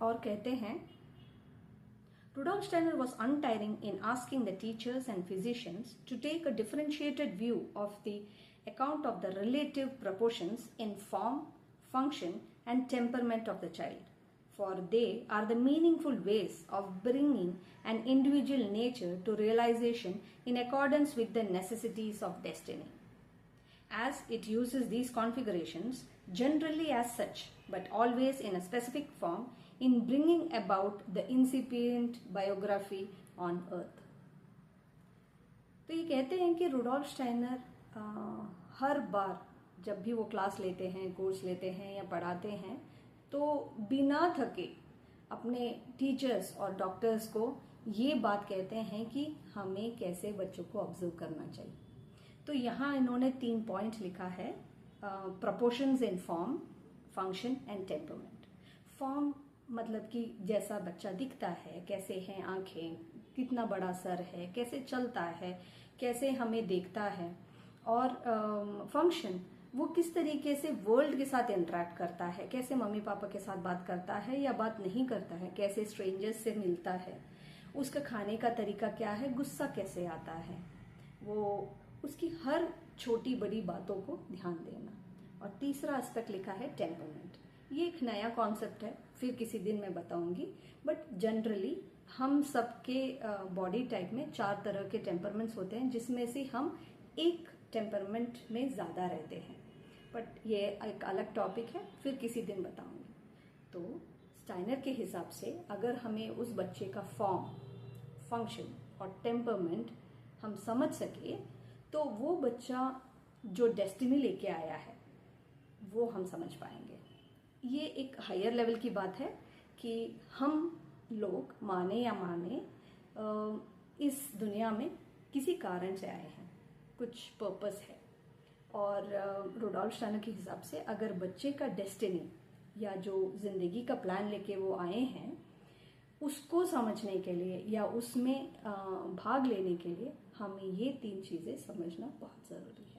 और कहते हैं, Rudolf Steiner was untiring in asking the teachers and physicians to take a differentiated view of the account of the relative proportions in form, function, and temperament of the child, for they are the meaningful ways of bringing an individual nature to realization in accordance with the necessities of destiny. As it uses these configurations generally as such, but always in a specific form, in bringing about the incipient biography on earth. तो ये कहते हैं कि Rudolf Steiner हर बार जब भी वो class लेते हैं, कोर्स लेते हैं या पढ़ाते हैं, तो बिना थके अपने टीचर्स और डॉक्टर्स को ये बात कहते हैं कि हमें कैसे बच्चों को ऑब्जर्व करना चाहिए। तो यहाँ इन्होंने 3 पॉइंट लिखा है, proportions in form, function and temperament. Form मतलब कि जैसा बच्चा दिखता है, कैसे हैं आंखें, कितना बड़ा सर है, कैसे चलता है, कैसे हमें देखता है, और फंक्शन वो किस तरीके से वर्ल्ड के साथ इंटरेक्ट करता है, कैसे मम्मी पापा के साथ बात करता है या बात नहीं करता है, कैसे स्ट्रेंजर्स से मिलता है, उसका खाने का तरीका क्या है, गुस्सा कैसे आता है, वो उसकी हर छोटी बड़ी बातों को ध्यान देना। और तीसरा एस्पेक्ट लिखा है टेम्परमेंट। ये एक नया कॉन्सेप्ट है, फिर किसी दिन मैं बताऊंगी, बट जनरली हम सबके बॉडी टाइप में 4 तरह के टेम्परमेंट्स होते हैं, जिसमें से हम एक टेम्परमेंट में ज़्यादा रहते हैं, बट ये एक अलग टॉपिक है, फिर किसी दिन बताऊंगी। तो स्टाइनर के हिसाब से अगर हमें उस बच्चे का फॉर्म, फंक्शन और टेम्परमेंट हम समझ सके, तो वो बच्चा जो डेस्टिनी लेके आया है वो हम समझ पाएंगे। ये एक हायर लेवल की बात है कि हम लोग माने या माने इस दुनिया में किसी कारण से आए हैं, कुछ पर्पस है। और रुडोल्फ स्टाइनर के हिसाब से अगर बच्चे का डेस्टिनी या जो जिंदगी का प्लान लेके वो आए हैं, उसको समझने के लिए या उसमें भाग लेने के लिए हमें ये 3 चीज़ें समझना बहुत ज़रूरी है।